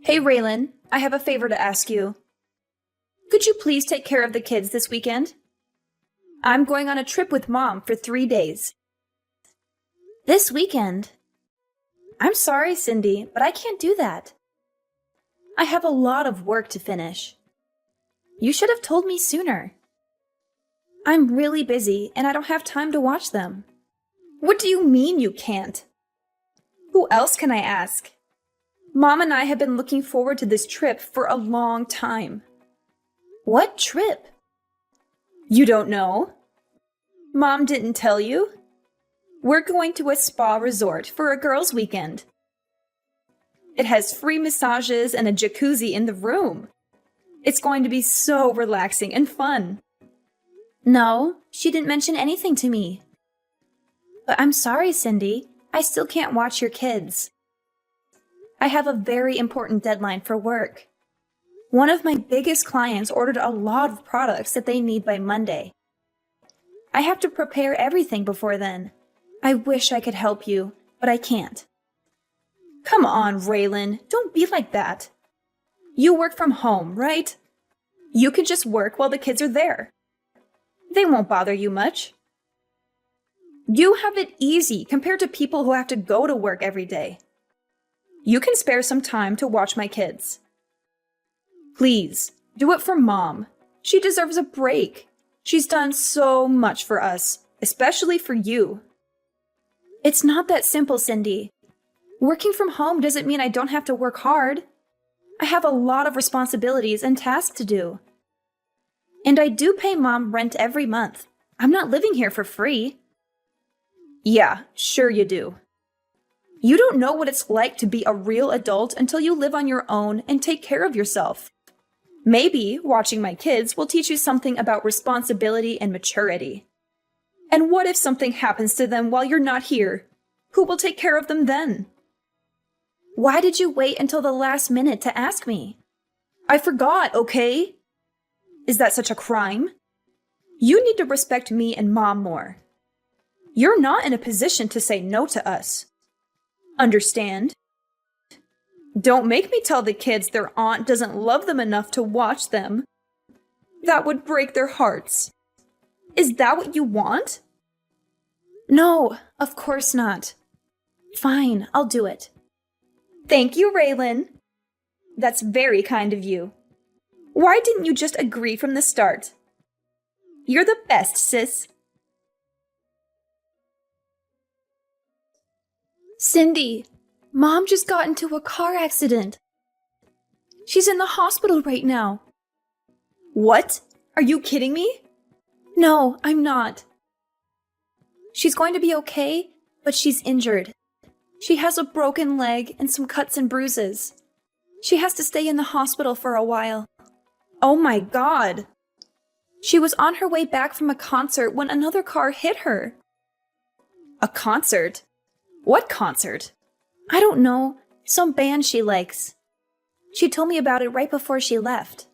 Hey Raylan, I have a favor to ask you. Could you please take care of the kids this weekend? I'm going on a trip with Mom for 3 days. This weekend? I'm sorry, Cindy, but I can't do that. I have a lot of work to finish. You should have told me sooner. I'm really busy and I don't have time to watch them. What do you mean you can't? Who else can I ask? Mom and I have been looking forward to this trip for a long time. What trip? You don't know? Mom didn't tell you? We're going to a spa resort for a girls' weekend. It has free massages and a jacuzzi in the room. It's going to be so relaxing and fun. No, she didn't mention anything to me. But I'm sorry, Cindy. I still can't watch your kids. I have a very important deadline for work. One of my biggest clients ordered a lot of products that they need by Monday. I have to prepare everything before then. I wish I could help you, but I can't. Come on, Raylan, don't be like that. You work from home, right? You can just work while the kids are there. They won't bother you much. You have it easy compared to people who have to go to work every day. You can spare some time to watch my kids. Please, do it for Mom. She deserves a break. She's done so much for us, especially for you. It's not that simple, Cindy. Working from home doesn't mean I don't have to work hard. I have a lot of responsibilities and tasks to do. And I do pay Mom rent every month. I'm not living here for free. Yeah, sure you do. You don't know what it's like to be a real adult until you live on your own and take care of yourself. Maybe watching my kids will teach you something about responsibility and maturity. And what if something happens to them while you're not here? Who will take care of them then? Why did you wait until the last minute to ask me? I forgot, okay? Is that such a crime? You need to respect me and Mom more. You're not in a position to say no to us. Understand? Don't make me tell the kids their aunt doesn't love them enough to watch them. That would break their hearts. Is that what you want? No, of course not. Fine, I'll do it. Thank you, Raylan. That's very kind of you. Why didn't you just agree from the start? You're the best, sis. Cindy, Mom just got into a car accident. She's in the hospital right now. What? Are you kidding me? No, I'm not. She's going to be okay, but she's injured. She has a broken leg and some cuts and bruises. She has to stay in the hospital for a while. Oh my God! She was on her way back from a concert when another car hit her. A concert? What concert? I don't know. Some band she likes. She told me about it right before she left.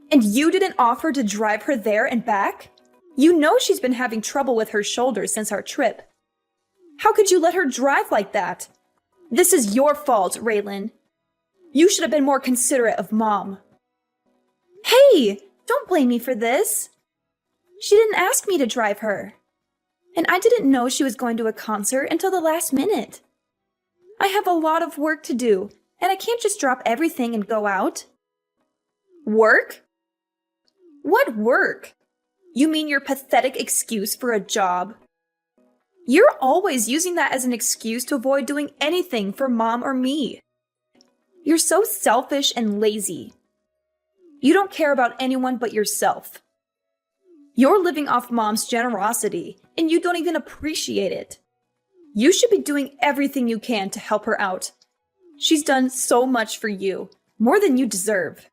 And you didn't offer to drive her there and back? You know she's been having trouble with her shoulder since our trip. How could you let her drive like that? This is your fault, Raylan. You should have been more considerate of Mom. Hey, don't blame me for this. She didn't ask me to drive her. And I didn't know she was going to a concert until the last minute. I have a lot of work to do, and I can't just drop everything and go out. Work? What work? You mean your pathetic excuse for a job? You're always using that as an excuse to avoid doing anything for Mom or me. You're so selfish and lazy. You don't care about anyone but yourself. You're living off Mom's generosity, and you don't even appreciate it. You should be doing everything you can to help her out. She's done so much for you, more than you deserve.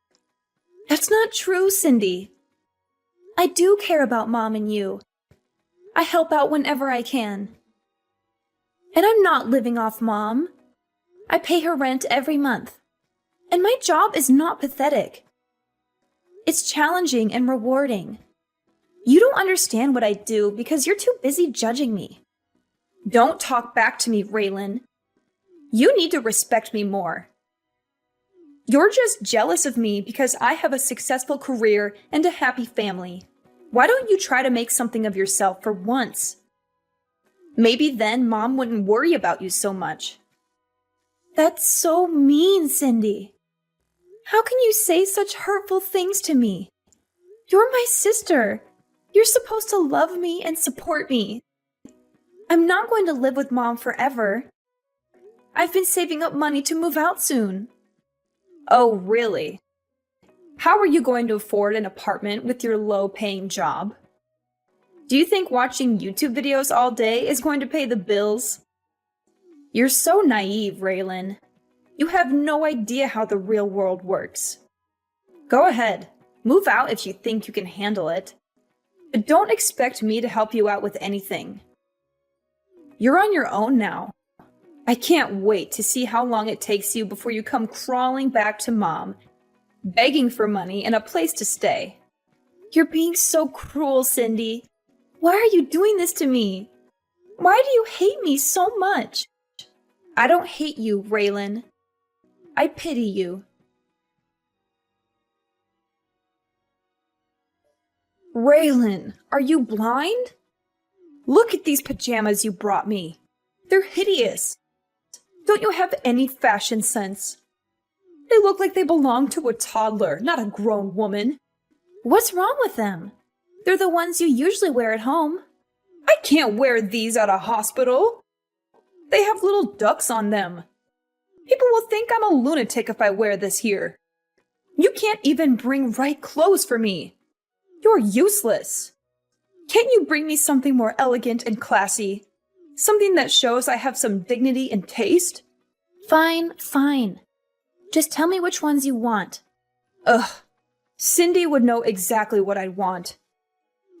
That's not true, Cindy. I do care about Mom and you. I help out whenever I can. And I'm not living off Mom. I pay her rent every month. And my job is not pathetic. It's challenging and rewarding. You don't understand what I do because you're too busy judging me. Don't talk back to me, Raylan. You need to respect me more. You're just jealous of me because I have a successful career and a happy family. Why don't you try to make something of yourself for once? Maybe then Mom wouldn't worry about you so much. That's so mean, Cindy. How can you say such hurtful things to me? You're my sister. You're supposed to love me and support me. I'm not going to live with Mom forever. I've been saving up money to move out soon. Oh, really? How are you going to afford an apartment with your low-paying job? Do you think watching YouTube videos all day is going to pay the bills? You're so naive, Raylan. You have no idea how the real world works. Go ahead, move out if you think you can handle it. But don't expect me to help you out with anything. You're on your own now. I can't wait to see how long it takes you before you come crawling back to Mom, begging for money and a place to stay. You're being so cruel, Cindy. Why are you doing this to me? Why do you hate me so much? I don't hate you, Raylan. I pity you. Raylan, are you blind? Look at these pajamas you brought me. They're hideous. Don't you have any fashion sense? They look like they belong to a toddler, not a grown woman. What's wrong with them? They're the ones you usually wear at home. I can't wear these at a hospital. They have little ducks on them. People will think I'm a lunatic if I wear this here. You can't even bring right clothes for me. You're useless. Can't you bring me something more elegant and classy? Something that shows I have some dignity and taste? Fine, fine. Just tell me which ones you want. Ugh. Cindy would know exactly what I'd want.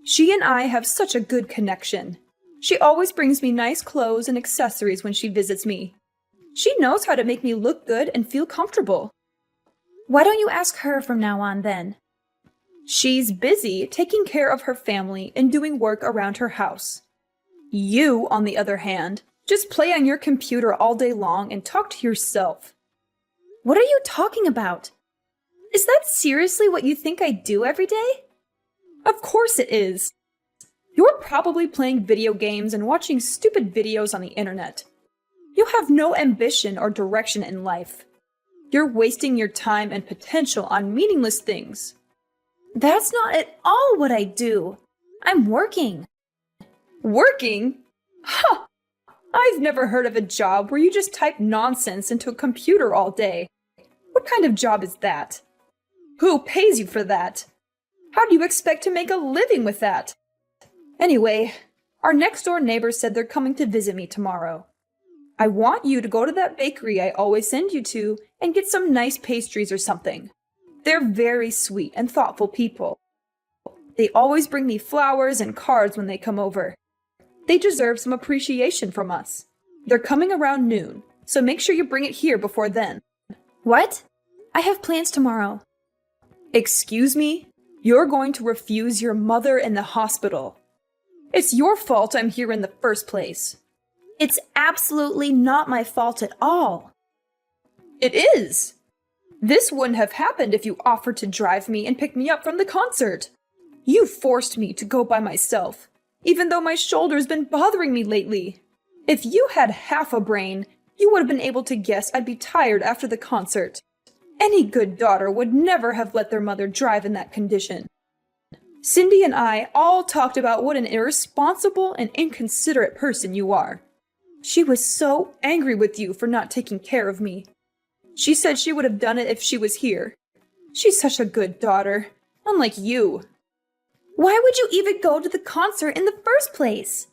She and I have such a good connection. She always brings me nice clothes and accessories when she visits me. She knows how to make me look good and feel comfortable. Why don't you ask her from now on then? She's busy taking care of her family and doing work around her house. You, on the other hand, just play on your computer all day long and talk to yourself. What are you talking about? Is that seriously what you think I do every day? Of course it is. You're probably playing video games and watching stupid videos on the internet. You have no ambition or direction in life. You're wasting your time and potential on meaningless things. That's not at all what I do. I'm working. Working? Ha! I've never heard of a job where you just type nonsense into a computer all day. What kind of job is that? Who pays you for that? How do you expect to make a living with that? Anyway, our next-door neighbors said they're coming to visit me tomorrow. I want you to go to that bakery I always send you to and get some nice pastries or something. They're very sweet and thoughtful people. They always bring me flowers and cards when they come over. They deserve some appreciation from us. They're coming around noon, so make sure you bring it here before then. What? I have plans tomorrow. Excuse me? You're going to refuse your mother in the hospital. It's your fault I'm here in the first place. It's absolutely not my fault at all. It is. This wouldn't have happened if you offered to drive me and pick me up from the concert. You forced me to go by myself, even though my shoulder's been bothering me lately. If you had half a brain, you would have been able to guess I'd be tired after the concert. Any good daughter would never have let their mother drive in that condition. Cindy and I all talked about what an irresponsible and inconsiderate person you are. She was so angry with you for not taking care of me. She said she would have done it if she was here. She's such a good daughter, unlike you. Why would you even go to the concert in the first place?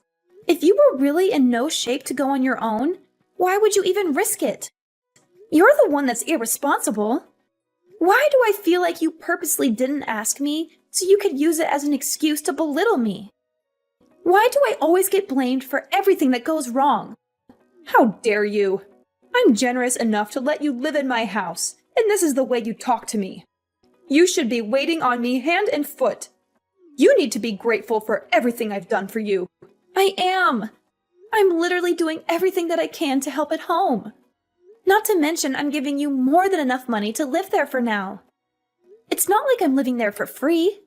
If you were really in no shape to go on your own, why would you even risk it? You're the one that's irresponsible. Why do I feel like you purposely didn't ask me so you could use it as an excuse to belittle me? Why do I always get blamed for everything that goes wrong? How dare you? I'm generous enough to let you live in my house, and this is the way you talk to me. You should be waiting on me hand and foot. You need to be grateful for everything I've done for you. I am. I'm literally doing everything that I can to help at home. Not to mention, I'm giving you more than enough money to live there for now. It's not like I'm living there for free.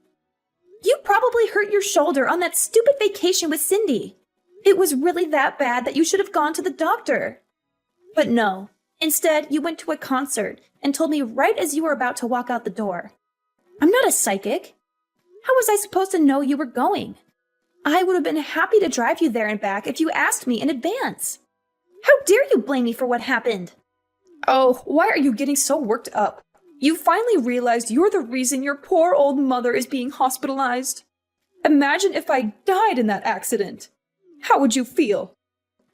You probably hurt your shoulder on that stupid vacation with Cindy. It was really that bad that you should have gone to the doctor. But no, instead you went to a concert and told me right as you were about to walk out the door. I'm not a psychic. How was I supposed to know you were going? I would have been happy to drive you there and back if you asked me in advance. How dare you blame me for what happened? Oh, why are you getting so worked up? You finally realized you're the reason your poor old mother is being hospitalized. Imagine if I died in that accident. How would you feel?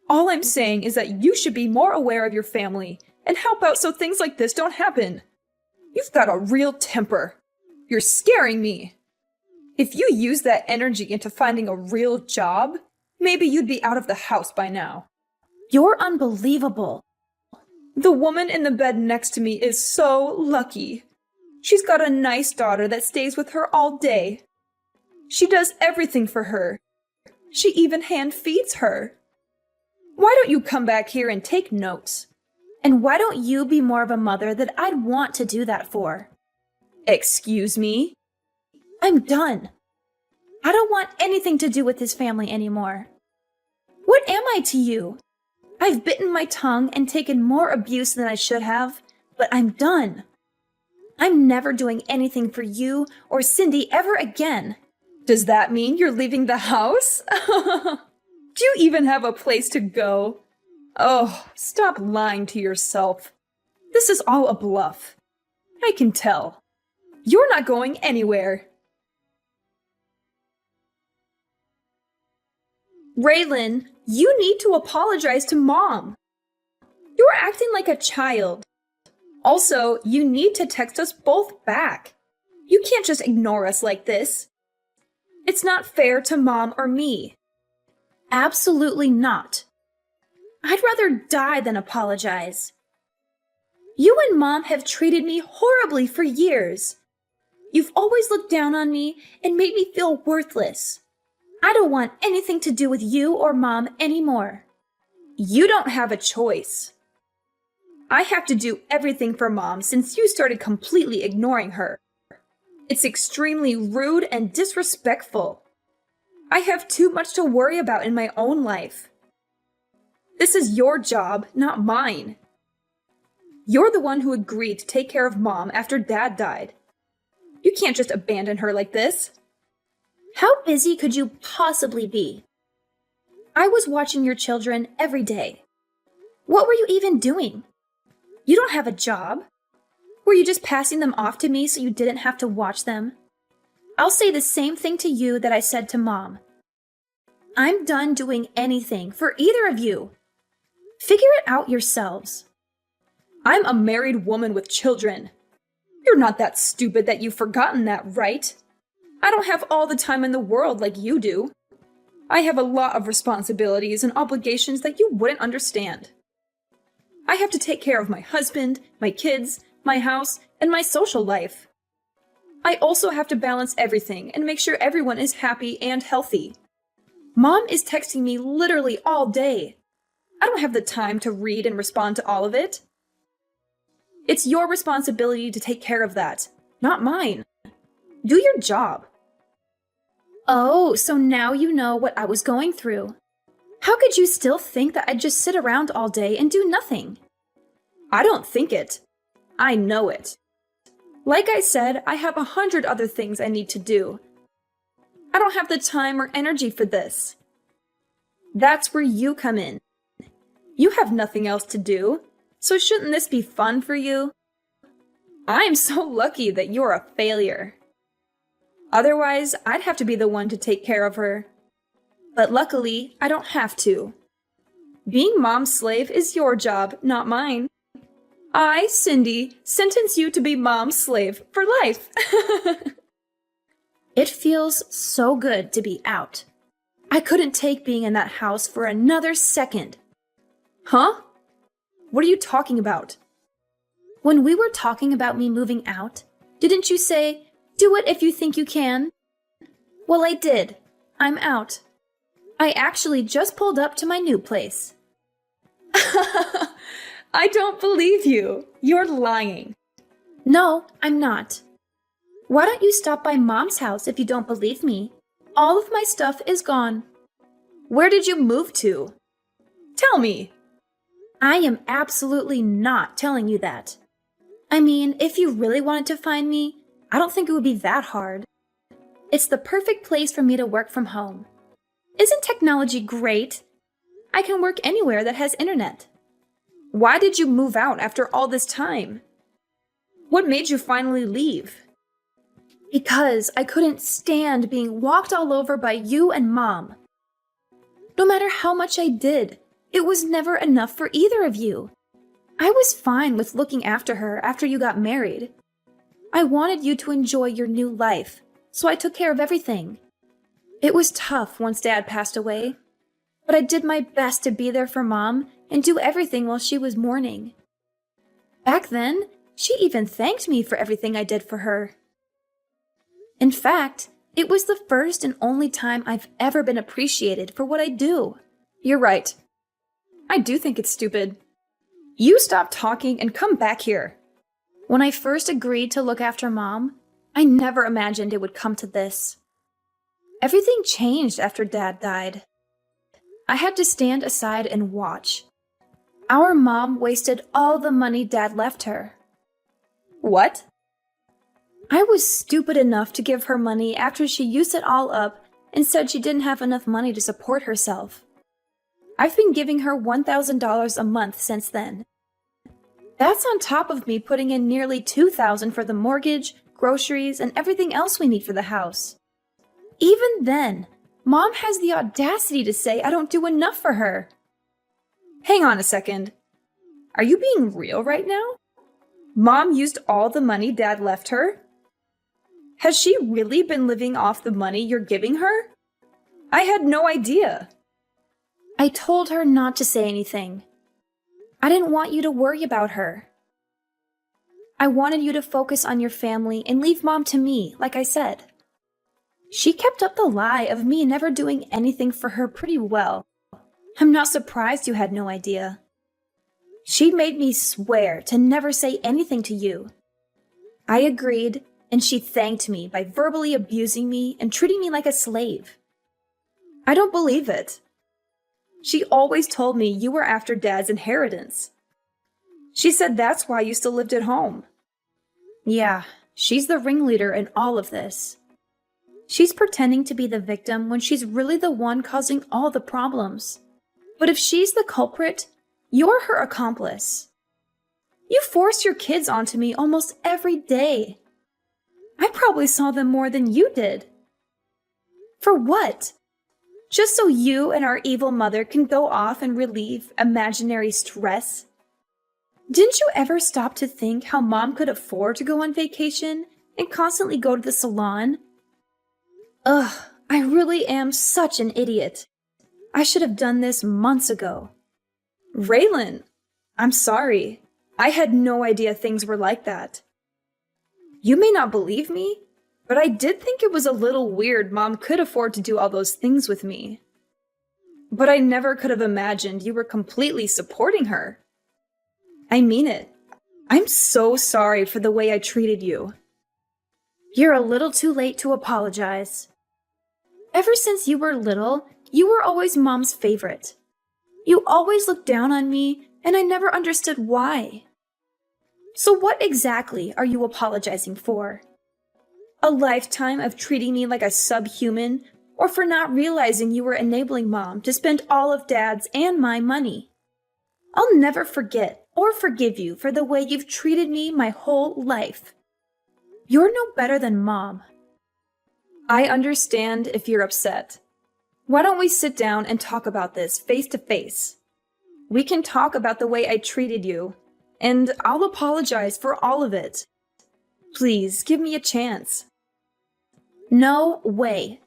All I'm saying is that you should be more aware of your family and help out so things like this don't happen. You've got a real temper. You're scaring me. If you use that energy into finding a real job, maybe you'd be out of the house by now. You're unbelievable. The woman in the bed next to me is so lucky. She's got a nice daughter that stays with her all day. She does everything for her. She even hand feeds her. Why don't you come back here and take notes? And why don't you be more of a mother that I'd want to do that for? Excuse me? I'm done. I don't want anything to do with this family anymore. What am I to you? I've bitten my tongue and taken more abuse than I should have, but I'm done. I'm never doing anything for you or Cindy ever again. Does that mean you're leaving the house? Do you even have a place to go? Oh, stop lying to yourself. This is all a bluff. I can tell. You're not going anywhere. Raylan, you need to apologize to Mom. You're acting like a child. Also, you need to text us both back. You can't just ignore us like this. It's not fair to Mom or me. Absolutely not. I'd rather die than apologize. You and Mom have treated me horribly for years. You've always looked down on me and made me feel worthless. I don't want anything to do with you or Mom anymore. You don't have a choice. I have to do everything for Mom since you started completely ignoring her. It's extremely rude and disrespectful. I have too much to worry about in my own life. This is your job, not mine. You're the one who agreed to take care of Mom after Dad died. You can't just abandon her like this. How busy could you possibly be? I was watching your children every day. What were you even doing? You don't have a job. Were you just passing them off to me so you didn't have to watch them? I'll say the same thing to you that I said to Mom. I'm done doing anything for either of you. Figure it out yourselves. I'm a married woman with children. You're not that stupid that you've forgotten that, right? I don't have all the time in the world like you do. I have a lot of responsibilities and obligations that you wouldn't understand. I have to take care of my husband, my kids, my house, and my social life. I also have to balance everything and make sure everyone is happy and healthy. Mom is texting me literally all day. I don't have the time to read and respond to all of it. It's your responsibility to take care of that, not mine. Do your job. Oh, so now you know what I was going through. How could you still think that I'd just sit around all day and do nothing? I don't think it. I know it. Like I said, I have 100 other things I need to do. I don't have the time or energy for this. That's where you come in. You have nothing else to do, so shouldn't this be fun for you? I'm so lucky that you're a failure. Otherwise, I'd have to be the one to take care of her. But luckily, I don't have to. Being Mom's slave is your job, not mine. I, Cindy, sentence you to be Mom's slave for life. It feels so good to be out. I couldn't take being in that house for another second. Huh? What are you talking about? When we were talking about me moving out, didn't you say, do it if you think you can? Well, I did. I'm out. I actually just pulled up to my new place. I don't believe you. You're lying. No, I'm not. Why don't you stop by Mom's house if you don't believe me? All of my stuff is gone. Where did you move to? Tell me. I am absolutely not telling you that. I mean, if you really wanted to find me, I don't think it would be that hard. It's the perfect place for me to work from home. Isn't technology great? I can work anywhere that has internet. Why did you move out after all this time? What made you finally leave? Because I couldn't stand being walked all over by you and Mom. No matter how much I did, it was never enough for either of you. I was fine with looking after her after you got married. I wanted you to enjoy your new life, so I took care of everything. It was tough once Dad passed away, but I did my best to be there for Mom and do everything while she was mourning. Back then, she even thanked me for everything I did for her. In fact, it was the first and only time I've ever been appreciated for what I do. You're right. I do think it's stupid. You stop talking and come back here. When I first agreed to look after Mom, I never imagined it would come to this. Everything changed after Dad died. I had to stand aside and watch. Our mom wasted all the money Dad left her. What? I was stupid enough to give her money after she used it all up and said she didn't have enough money to support herself. I've been giving her $1,000 a month since then. That's on top of me putting in nearly $2,000 for the mortgage, groceries, and everything else we need for the house. Even then, Mom has the audacity to say I don't do enough for her. Hang on a second. Are you being real right now? Mom used all the money Dad left her? Has she really been living off the money you're giving her? I had no idea. I told her not to say anything. I didn't want you to worry about her. I wanted you to focus on your family and leave Mom to me, like I said. She kept up the lie of me never doing anything for her pretty well. I'm not surprised you had no idea. She made me swear to never say anything to you. I agreed, and she thanked me by verbally abusing me and treating me like a slave. I don't believe it. She always told me you were after Dad's inheritance. She said that's why you still lived at home. Yeah, she's the ringleader in all of this. She's pretending to be the victim when she's really the one causing all the problems. But if she's the culprit, you're her accomplice. You force your kids onto me almost every day. I probably saw them more than you did. For what? Just so you and our evil mother can go off and relieve imaginary stress? Didn't you ever stop to think how Mom could afford to go on vacation and constantly go to the salon? Ugh, I really am such an idiot. I should have done this months ago. Raylan, I'm sorry. I had no idea things were like that. You may not believe me, but I did think it was a little weird Mom could afford to do all those things with me. But I never could have imagined you were completely supporting her. I mean it. I'm so sorry for the way I treated you. You're a little too late to apologize. Ever since you were little, you were always Mom's favorite. You always looked down on me, and I never understood why. So what exactly are you apologizing for? A lifetime of treating me like a subhuman, or for not realizing you were enabling Mom to spend all of Dad's and my money? I'll never forget or forgive you for the way you've treated me my whole life. You're no better than Mom. I understand if you're upset. Why don't we sit down and talk about this face to face? We can talk about the way I treated you, and I'll apologize for all of it. Please, give me a chance. No way.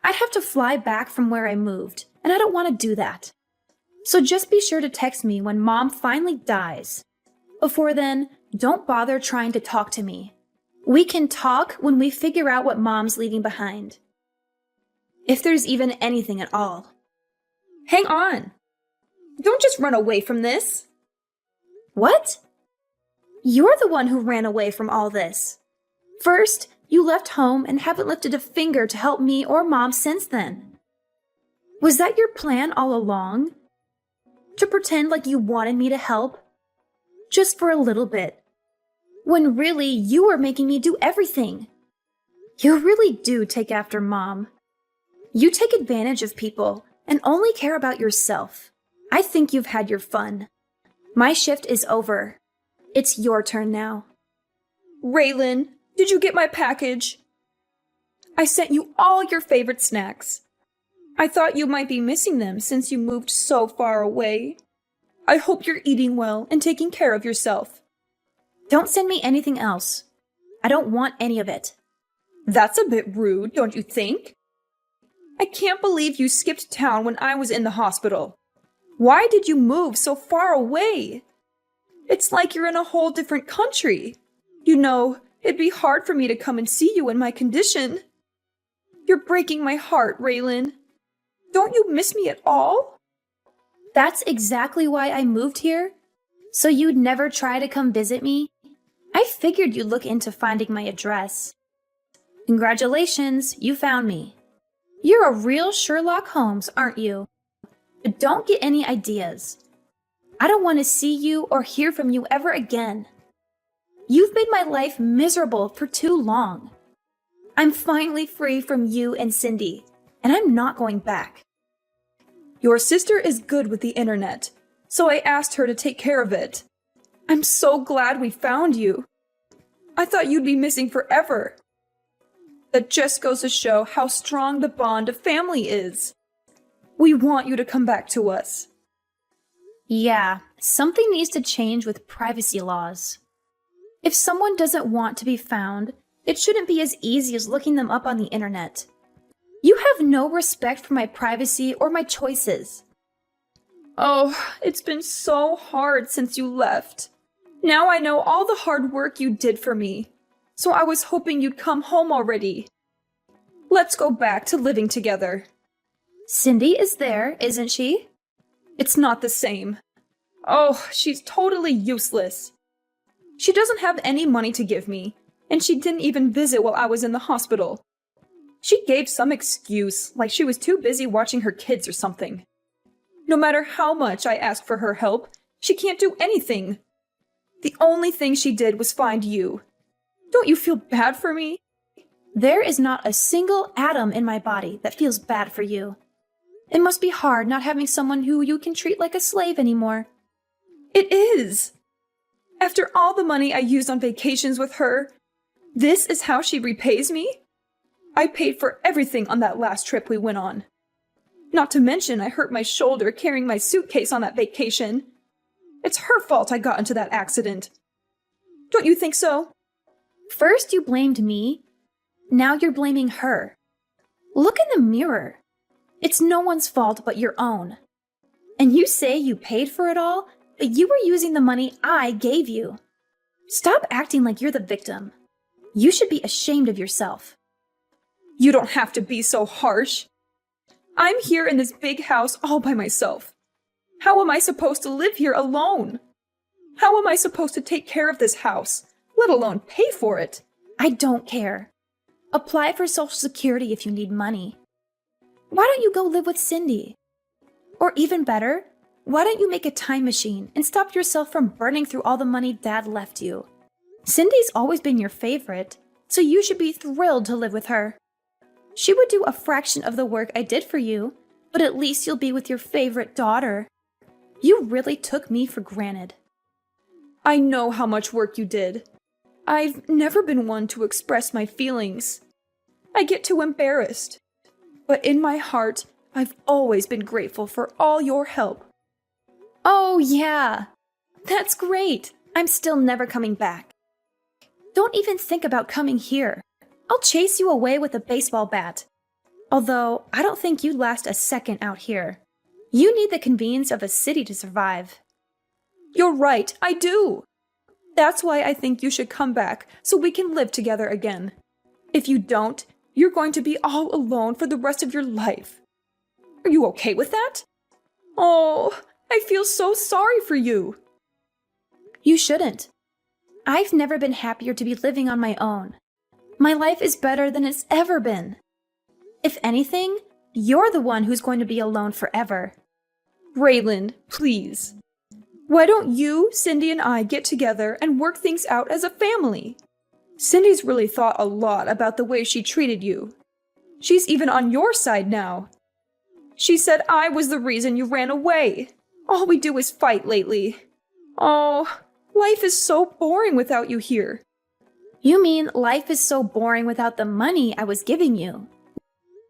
I'd have to fly back from where I moved, and I don't want to do that. So just be sure to text me when Mom finally dies. Before then, don't bother trying to talk to me. We can talk when we figure out what Mom's leaving behind. If there's even anything at all. Hang on! Don't just run away from this! What? You're the one who ran away from all this. First, you left home and haven't lifted a finger to help me or Mom since then. Was that your plan all along? To pretend like you wanted me to help? Just for a little bit. When really, you were making me do everything. You really do take after Mom. You take advantage of people and only care about yourself. I think you've had your fun. My shift is over. It's your turn now. Raylan, did you get my package? I sent you all your favorite snacks. I thought you might be missing them since you moved so far away. I hope you're eating well and taking care of yourself. Don't send me anything else. I don't want any of it. That's a bit rude, don't you think? I can't believe you skipped town when I was in the hospital. Why did you move so far away? It's like you're in a whole different country. You know, it'd be hard for me to come and see you in my condition. You're breaking my heart, Raylan. Don't you miss me at all? That's exactly why I moved here. So you'd never try to come visit me? I figured you'd look into finding my address. Congratulations, you found me. You're a real Sherlock Holmes, aren't you? But don't get any ideas. I don't want to see you or hear from you ever again. You've made my life miserable for too long. I'm finally free from you and Cindy, and I'm not going back. Your sister is good with the internet, so I asked her to take care of it. I'm so glad we found you. I thought you'd be missing forever. That just goes to show how strong the bond of family is. We want you to come back to us. Yeah, something needs to change with privacy laws. If someone doesn't want to be found, it shouldn't be as easy as looking them up on the internet. You have no respect for my privacy or my choices. Oh, it's been so hard since you left. Now I know all the hard work you did for me, so I was hoping you'd come home already. Let's go back to living together. Cindy is there, isn't she? It's not the same. Oh, she's totally useless. She doesn't have any money to give me, and she didn't even visit while I was in the hospital. She gave some excuse, like she was too busy watching her kids or something. No matter how much I ask for her help, she can't do anything. The only thing she did was find you. Don't you feel bad for me? There is not a single atom in my body that feels bad for you. It must be hard not having someone who you can treat like a slave anymore. It is. After all the money I used on vacations with her, this is how she repays me? I paid for everything on that last trip we went on. Not to mention I hurt my shoulder carrying my suitcase on that vacation. It's her fault I got into that accident. Don't you think so? First you blamed me. Now you're blaming her. Look in the mirror. It's no one's fault but your own. And you say you paid for it all, but you were using the money I gave you. Stop acting like you're the victim. You should be ashamed of yourself. You don't have to be so harsh. I'm here in this big house all by myself. How am I supposed to live here alone? How am I supposed to take care of this house, let alone pay for it? I don't care. Apply for Social Security if you need money. Why don't you go live with Cindy? Or even better, why don't you make a time machine and stop yourself from burning through all the money Dad left you? Cindy's always been your favorite, so you should be thrilled to live with her. She would do a fraction of the work I did for you, but at least you'll be with your favorite daughter. You really took me for granted. I know how much work you did. I've never been one to express my feelings. I get too embarrassed. But in my heart, I've always been grateful for all your help. Oh, yeah. That's great. I'm still never coming back. Don't even think about coming here. I'll chase you away with a baseball bat. Although, I don't think you'd last a second out here. You need the convenience of a city to survive. You're right, I do. That's why I think you should come back so we can live together again. If you don't, you're going to be all alone for the rest of your life. Are you okay with that? Oh, I feel so sorry for you. You shouldn't. I've never been happier to be living on my own. My life is better than it's ever been. If anything, you're the one who's going to be alone forever. Raylan, please. Why don't you, Cindy, and I get together and work things out as a family? Cindy's really thought a lot about the way she treated you. She's even on your side now. She said I was the reason you ran away. All we do is fight lately. Oh, life is so boring without you here. You mean life is so boring without the money I was giving you?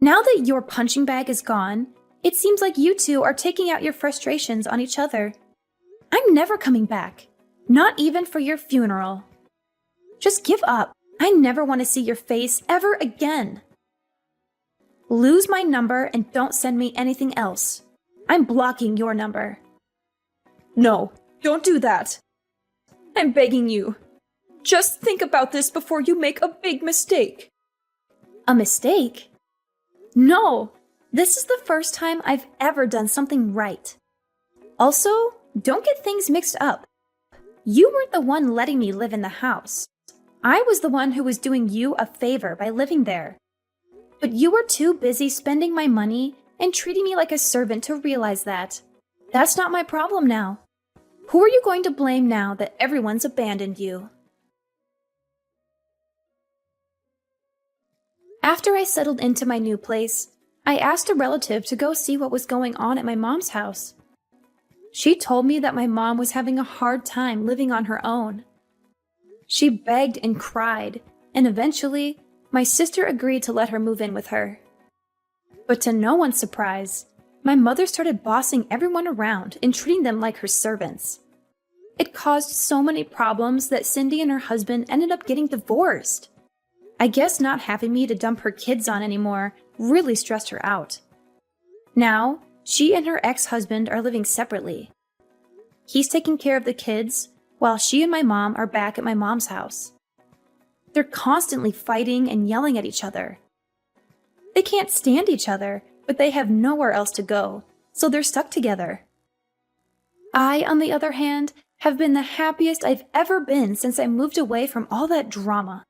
Now that your punching bag is gone, it seems like you two are taking out your frustrations on each other. I'm never coming back. Not even for your funeral. Just give up. I never want to see your face ever again. Lose my number and don't send me anything else. I'm blocking your number. No, don't do that. I'm begging you. Just think about this before you make a big mistake. A mistake? No, this is the first time I've ever done something right. Also, don't get things mixed up. You weren't the one letting me live in the house. I was the one who was doing you a favor by living there. But you were too busy spending my money and treating me like a servant to realize that. That's not my problem now. Who are you going to blame now that everyone's abandoned you? After I settled into my new place, I asked a relative to go see what was going on at my mom's house. She told me that my mom was having a hard time living on her own. She begged and cried, and eventually, my sister agreed to let her move in with her. But to no one's surprise, my mother started bossing everyone around and treating them like her servants. It caused so many problems that Cindy and her husband ended up getting divorced. I guess not having me to dump her kids on anymore really stressed her out. Now, she and her ex-husband are living separately. He's taking care of the kids, while she and my mom are back at my mom's house. They're constantly fighting and yelling at each other. They can't stand each other, but they have nowhere else to go, so they're stuck together. I, on the other hand, have been the happiest I've ever been since I moved away from all that drama.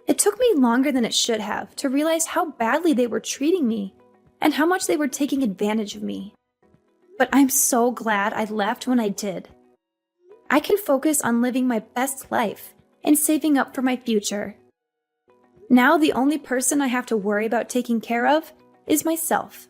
It took me longer than it should have to realize how badly they were treating me and how much they were taking advantage of me. But I'm so glad I left when I did. I can focus on living my best life and saving up for my future. Now the only person I have to worry about taking care of is myself.